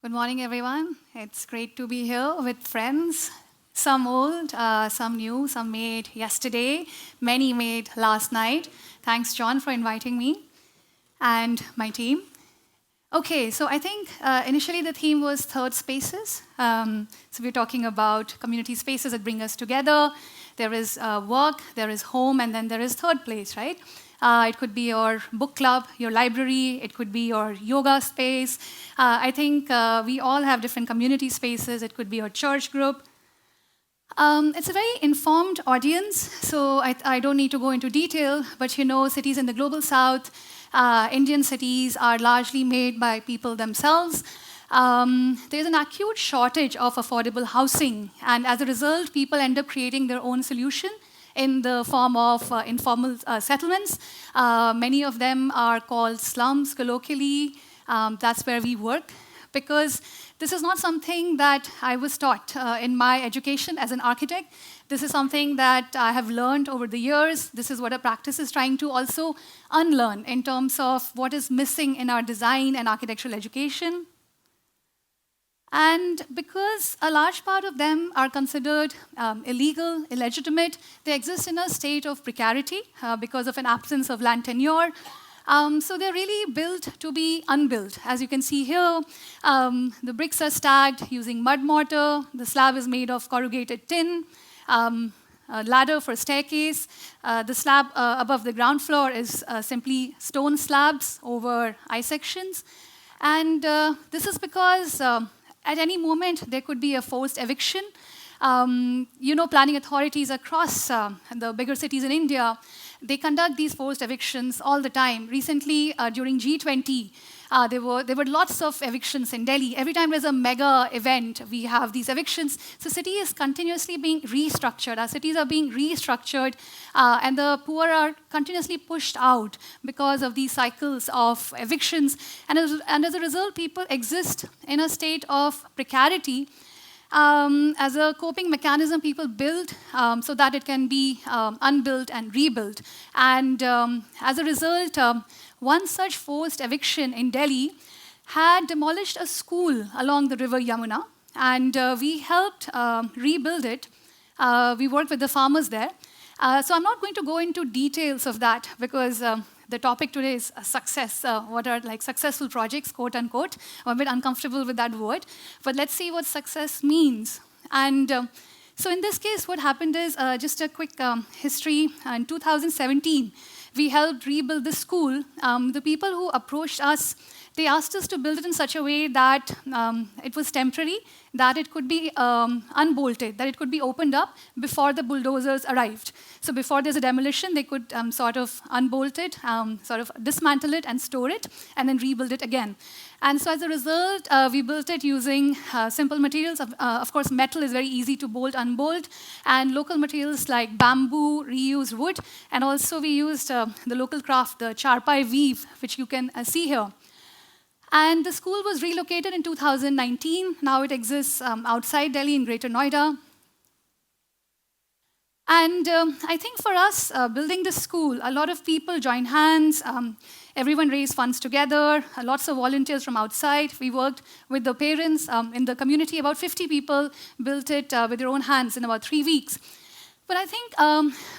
Good morning, everyone. It's great to be here with friends, some old, some new, some made yesterday, many made last night. Thanks, John, for inviting me and my team. Okay, so I think initially the theme was third spaces. So we're talking about community spaces that bring us together. There is work, there is home, and then there is third place, right? It could be your book club, your library, it could be your yoga space. I think we all have different community spaces. It could be your church group. It's a very informed audience, so I don't need to go into detail, but you know, cities in the global south, Indian cities are largely made by people themselves. There's an acute shortage of affordable housing, and as a result, people end up creating their own solution in the form of informal settlements. Many of them are called slums colloquially. That's where we work, because this is not something that I was taught in my education as an architect. This is something that I have learned over the years. This is what our practice is trying to also unlearn in terms of what is missing in our design and architectural education. And because a large part of them are considered illegal, illegitimate, they exist in a state of precarity because of an absence of land tenure. So they're really built to be unbuilt. As you can see here, the bricks are stacked using mud mortar. The slab is made of corrugated tin. A ladder for staircase. The slab above the ground floor is simply stone slabs over I-sections. And this is because at any moment, there could be a forced eviction. Planning authorities across the bigger cities in India, they conduct these forced evictions all the time. Recently, during G20, there were lots of evictions in Delhi. Every time there's a mega event, we have these evictions. So city is continuously being restructured. Our cities are being restructured, and the poor are continuously pushed out because of these cycles of evictions. And as a result, people exist in a state of precarity. As a coping mechanism, people build so that it can be unbuilt and rebuilt. And as a result, one such forced eviction in Delhi had demolished a school along the river Yamuna, and we helped rebuild it. We worked with the farmers there. So I'm not going to go into details of that because the topic today is success. What are like successful projects, quote unquote. I'm a bit uncomfortable with that word, but let's see what success means. And so in this case, what happened is just a quick history. In 2017, we helped rebuild the school. The people who approached us, they asked us to build it in such a way that it was temporary, that it could be unbolted, that it could be opened up before the bulldozers arrived. So before there's a demolition, they could sort of unbolt it, sort of dismantle it and store it, and then rebuild it again. And so as a result, we built it using simple materials. Of course, metal is very easy to bolt, unbolt, and local materials like bamboo, reused wood, and also we used the local craft, the charpai weave, which you can see here. And the school was relocated in 2019. Now it exists outside Delhi in Greater Noida. And I think for us, building this school, a lot of people joined hands. Everyone raised funds together. Lots of volunteers from outside. We worked with the parents in the community. About 50 people built it with their own hands in about 3 weeks. But I think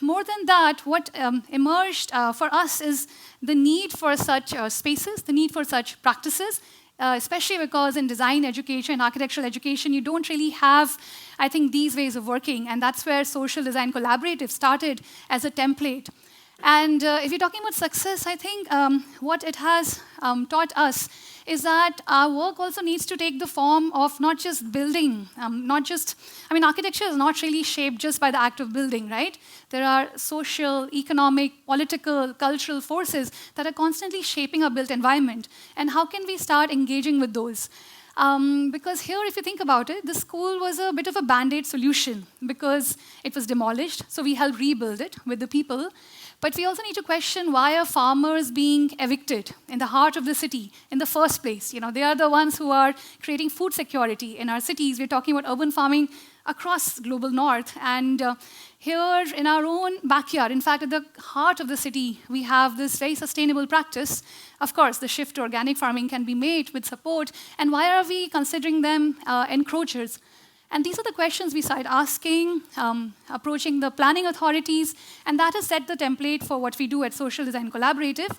more than that, what emerged for us is the need for such spaces, the need for such practices, especially because in design education, architectural education, you don't really have, I think, these ways of working. And that's where social design collaborative started as a template. And if you're talking about success, I think what it has taught us is that our work also needs to take the form of not just building, architecture is not really shaped just by the act of building, right? There are social, economic, political, cultural forces that are constantly shaping our built environment. And how can we start engaging with those? Because here, if you think about it, the school was a bit of a band-aid solution because it was demolished, so we helped rebuild it with the people. But we also need to question why are farmers being evicted in the heart of the city in the first place? You know, they are the ones who are creating food security in our cities. We're talking about urban farming across global north. And here in our own backyard, in fact, at the heart of the city, we have this very sustainable practice. Of course, the shift to organic farming can be made with support. And why are we considering them encroachers? And these are the questions we started asking, approaching the planning authorities, and that has set the template for what we do at Social Design Collaborative.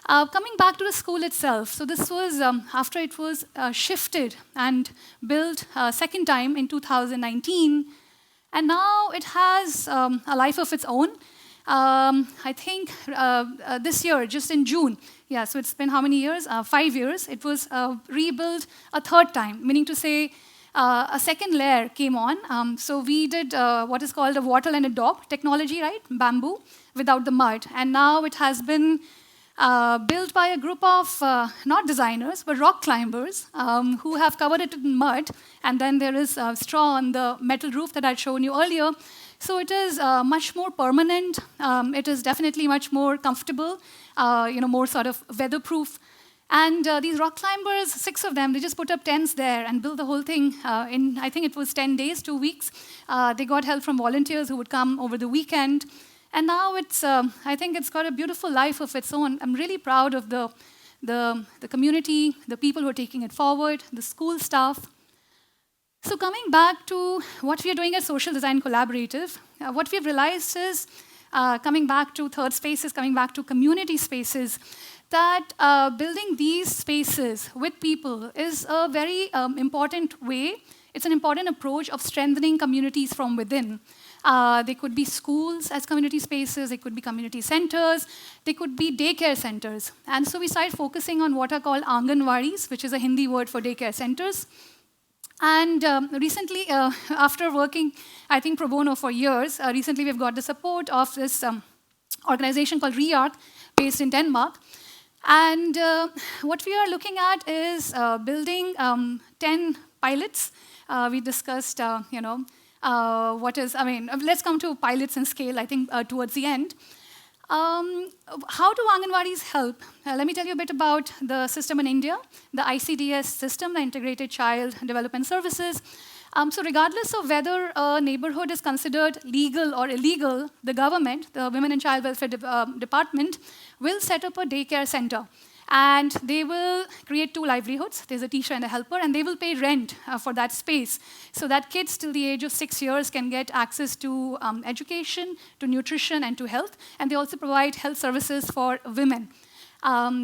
Coming back to the school itself, so this was after it was shifted and built second time in 2019, and now it has a life of its own. I think this year, just in June, yeah, so it's been how many years? 5 years. It was rebuilt a third time, meaning to say a second layer came on. So we did what is called a wattle and a daub technology, right? Bamboo without the mud. And now it has been built by a group of not designers, but rock climbers who have covered it in mud. And then there is straw on the metal roof that I'd shown you earlier. So it is much more permanent. It is definitely much more comfortable, more sort of weatherproof. And these rock climbers, 6 of them, they just put up tents there and built the whole thing in, I think it was 10 days, 2 weeks. They got help from volunteers who would come over the weekend. And now it's, I think it's got a beautiful life of its own. I'm really proud of the community, the people who are taking it forward, the school staff. So coming back to what we are doing at Social Design Collaborative, what we've realized is, coming back to third spaces, coming back to community spaces, that building these spaces with people is a very important way. It's an important approach of strengthening communities from within. They could be schools as community spaces, they could be community centers, they could be daycare centers. And so we started focusing on what are called Anganwadis, which is a Hindi word for daycare centers. And recently, after working, I think, pro bono for years, recently we've got the support of this organization called REARC, based in Denmark. And what we are looking at is building 10 pilots. We discussed, what is, let's come to pilots and scale, I think, towards the end. How do Anganwadis help? Let me tell you a bit about the system in India, the ICDS system, the Integrated Child Development Services. So regardless of whether a neighborhood is considered legal or illegal, the government, the Women and Child Welfare Department, will set up a daycare center. And they will create 2 livelihoods. There's a teacher and a helper, and they will pay rent for that space so that kids till the age of 6 years can get access to education, to nutrition, and to health. And they also provide health services for women,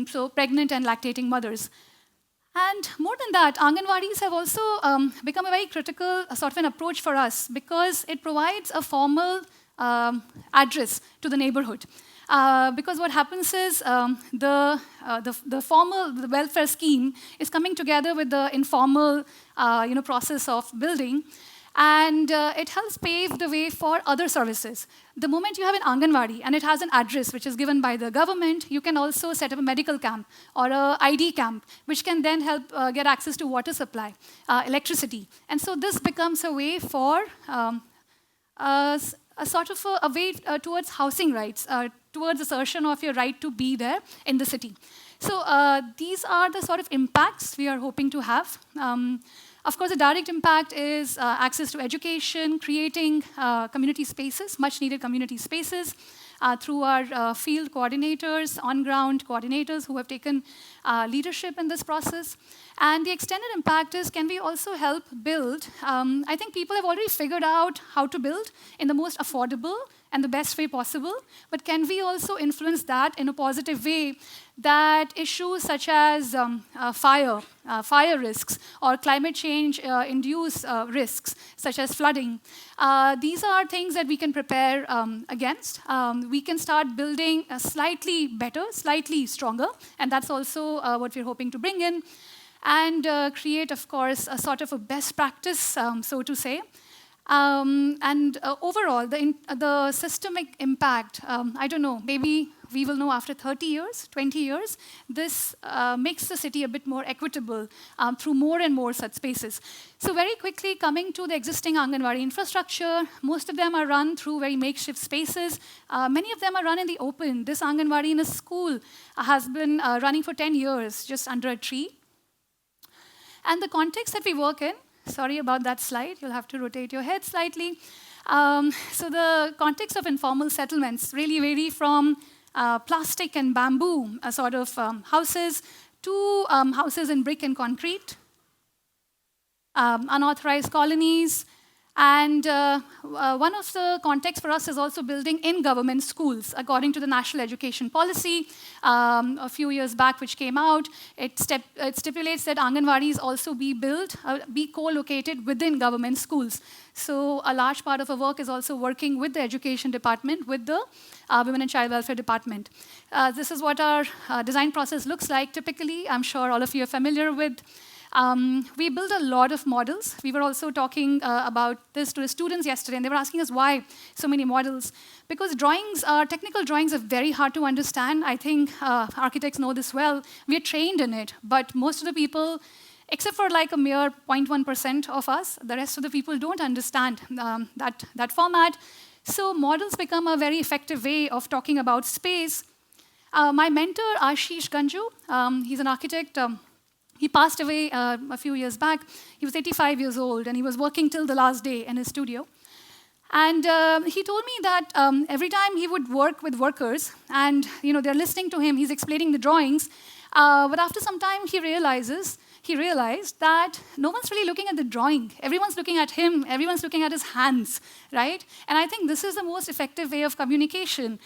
so pregnant and lactating mothers. And more than that, Anganwadis have also become a very critical sort of an approach for us because it provides a formal address to the neighborhood. Because what happens is the formal, the welfare scheme is coming together with the informal process of building, and it helps pave the way for other services. The moment you have an Anganwadi and it has an address which is given by the government, you can also set up a medical camp or a ID camp, which can then help get access to water supply, electricity. And so this becomes a way for a sort of a way towards housing rights, towards assertion of your right to be there in the city. So these are the sort of impacts we are hoping to have. Of course, the direct impact is access to education, creating community spaces, much needed community spaces, through our field coordinators, on-ground coordinators who have taken leadership in this process. And the extended impact is, can we also help build? I think people have already figured out how to build in the most affordable and the best way possible, but can we also influence that in a positive way that issues such as fire risks or climate change induce risks such as flooding, these are things that we can prepare against. We can start building slightly better, slightly stronger, and that's also what we're hoping to bring in, and create, of course, a sort of a best practice, so to say. Overall, the systemic impact, I don't know, maybe we will know after 30 years, 20 years, this makes the city a bit more equitable through more and more such spaces. So very quickly, coming to the existing Anganwadi infrastructure, most of them are run through very makeshift spaces. Many of them are run in the open. This Anganwadi in a school has been running for 10 years, just under a tree. And the context that we work in, Sorry about that slide. You'll have to rotate your head slightly. So the context of informal settlements really vary from plastic and bamboo sort of houses to houses in brick and concrete, unauthorized colonies, and one of the contexts for us is also building in government schools. According to the National Education Policy, a few years back, which came out, it stipulates that Anganwadis also be co-located within government schools. So a large part of our work is also working with the Education Department, with the Women and Child Welfare Department. This is what our design process looks like. Typically, I'm sure all of you are familiar with. We built a lot of models. We were also talking about this to the students yesterday, and they were asking us why so many models. Because technical drawings are very hard to understand. I think architects know this well. We are trained in it, but most of the people, except for like a mere 0.1% of us, the rest of the people don't understand that format. So models become a very effective way of talking about space. My mentor, Ashish Ganju, he's an architect. He passed away a few years back. He was 85 years old, and he was working till the last day in his studio. And he told me that every time he would work with workers, and they're listening to him, he's explaining the drawings, but after some time he realized that no one's really looking at the drawing. Everyone's looking at him. Everyone's looking at his hands, right? And I think this is the most effective way of communication.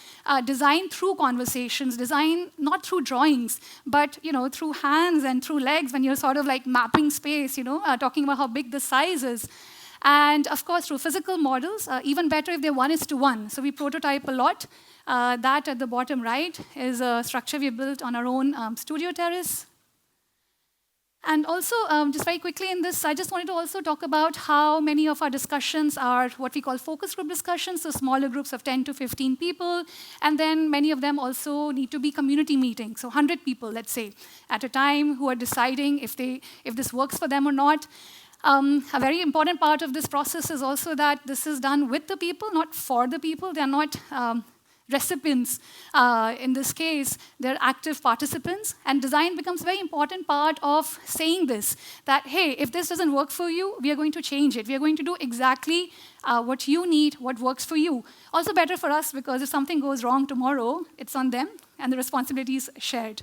Design through conversations, design not through drawings, but through hands and through legs when you're sort of like mapping space, talking about how big the size is. And of course, through physical models, even better if they're 1:1. So we prototype a lot. That at the bottom right is a structure we built on our own studio terrace. And also, just very quickly in this, I just wanted to also talk about how many of our discussions are what we call focus group discussions, so smaller groups of 10 to 15 people, and then many of them also need to be community meetings, so 100 people, let's say, at a time who are deciding if this works for them or not. A very important part of this process is also that this is done with the people, not for the people. They're not recipients in this case, they're active participants, and design becomes a very important part of saying this, that hey, if this doesn't work for you, we are going to change it. We are going to do exactly what you need, what works for you. Also better for us because if something goes wrong tomorrow, it's on them and the responsibility is shared.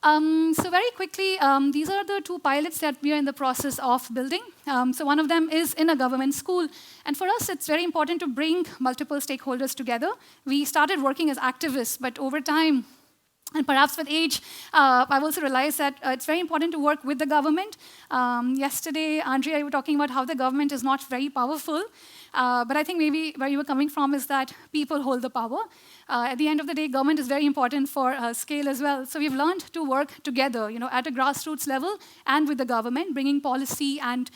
So very quickly, these are the two pilots that we are in the process of building. So one of them is in a government school. And for us, it's very important to bring multiple stakeholders together. We started working as activists, but over time, and perhaps with age, I've also realized that it's very important to work with the government. Yesterday, Andrea, you were talking about how the government is not very powerful. But I think maybe where you were coming from is that people hold the power. At the end of the day, government is very important for scale as well. So we've learned to work together, at a grassroots level and with the government, bringing policy and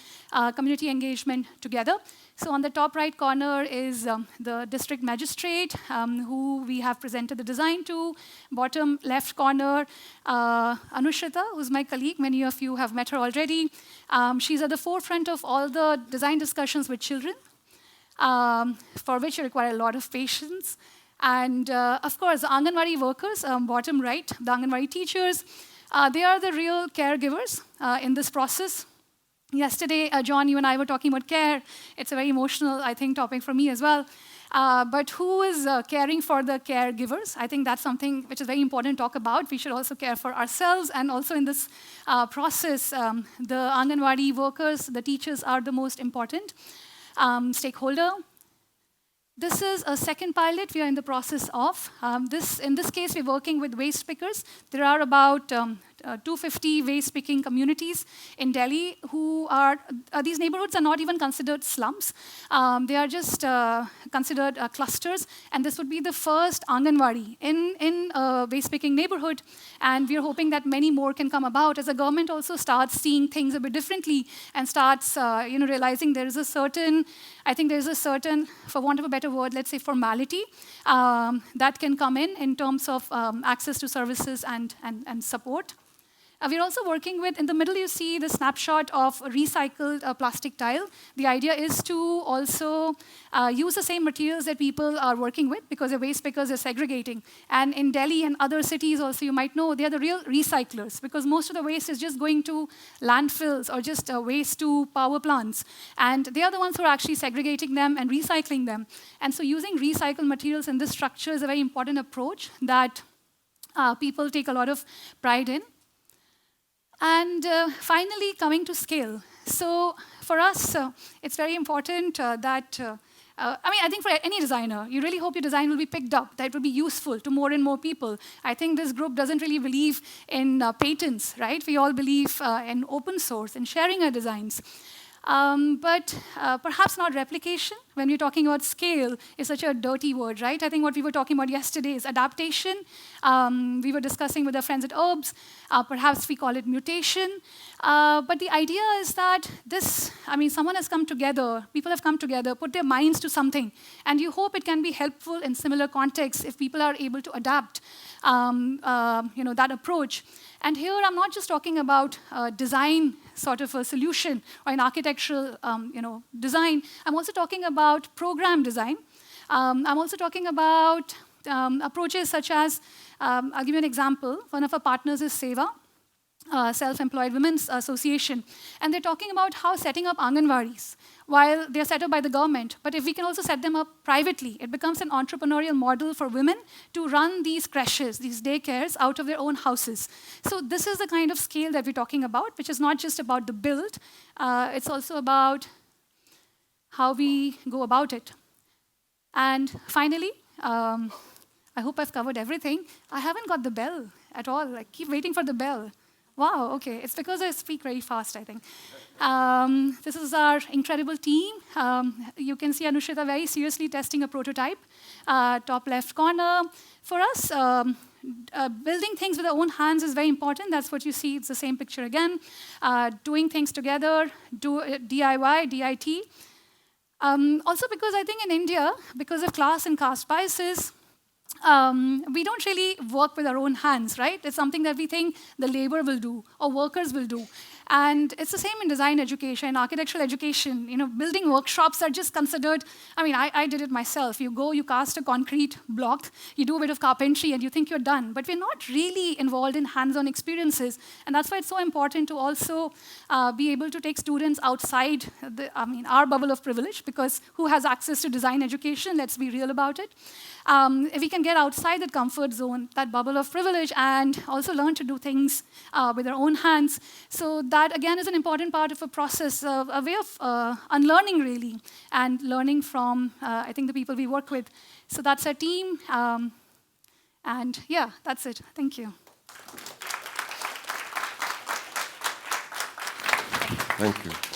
community engagement together. So on the top right corner is the district magistrate, who we have presented the design to. Bottom left corner, Anushrita, who's my colleague. Many of you have met her already. She's at the forefront of all the design discussions with children, for which you require a lot of patience. And of course, the Anganwadi workers, bottom right, the Anganwadi teachers, they are the real caregivers in this process. Yesterday, John, you and I were talking about care. It's a very emotional, I think, topic for me as well. But who is caring for the caregivers? I think that's something which is very important to talk about. We should also care for ourselves. And also in this process, the Anganwadi workers, the teachers are the most important stakeholder. This is a second pilot we are in the process of. In this case, we're working with waste pickers. There are about 250 waste picking communities in Delhi who are, these neighborhoods are not even considered slums. They are just considered clusters. And this would be the first Anganwadi in a waste picking neighborhood. And we're hoping that many more can come about as the government also starts seeing things a bit differently and starts realizing there is a certain, I think there's a certain, for want of a better word, let's say formality that can come in terms of access to services and support. We're also working with, in the middle you see the snapshot of recycled plastic tile. The idea is to also use the same materials that people are working with because the waste pickers are segregating. And in Delhi and other cities also, you might know, they are the real recyclers because most of the waste is just going to landfills or just waste to power plants. And they are the ones who are actually segregating them and recycling them. And so using recycled materials in this structure is a very important approach that people take a lot of pride in. And finally, coming to scale. So for us, it's very important that, I think for any designer, you really hope your design will be picked up, that it will be useful to more and more people. I think this group doesn't really believe in patents, right? We all believe in open source and sharing our designs. But perhaps not replication. When we're talking about scale, is such a dirty word, right? I think what we were talking about yesterday is adaptation. We were discussing with our friends at Herbs. Perhaps we call it mutation. But the idea is that this, someone has come together, people have come together, put their minds to something, and you hope it can be helpful in similar contexts if people are able to adapt that approach. And here, I'm not just talking about design sort of a solution or an architectural design. I'm also talking about program design. I'm also talking about approaches such as, I'll give you an example. One of our partners is SEVA, Self-Employed Women's Association. And they're talking about how setting up Anganwadis, while they're set up by the government, but if we can also set them up privately, it becomes an entrepreneurial model for women to run these creches, these daycares, out of their own houses. So this is the kind of scale that we're talking about, which is not just about the build, it's also about how we go about it. And finally, I hope I've covered everything. I haven't got the bell at all. I keep waiting for the bell. Wow, okay. It's because I speak very fast, I think. This is our incredible team. You can see Anushrita very seriously testing a prototype. Top left corner. For us, building things with our own hands is very important. That's what you see. It's the same picture again. Doing things together, DIY, DIT. Also because I think in India, because of class and caste biases, we don't really work with our own hands, right? It's something that we think the labor will do or workers will do. And it's the same in design education, architectural education. Building workshops are just considered, I did it myself. You go, you cast a concrete block, you do a bit of carpentry, and you think you're done. But we're not really involved in hands-on experiences. And that's why it's so important to also be able to take students outside our bubble of privilege, because who has access to design education? Let's be real about it. If we can get outside that comfort zone, that bubble of privilege, and also learn to do things with our own hands. So that, again, is an important part of a process, a way of unlearning, really, and learning from, I think, the people we work with. So that's our team. And yeah, that's it. Thank you. Thank you.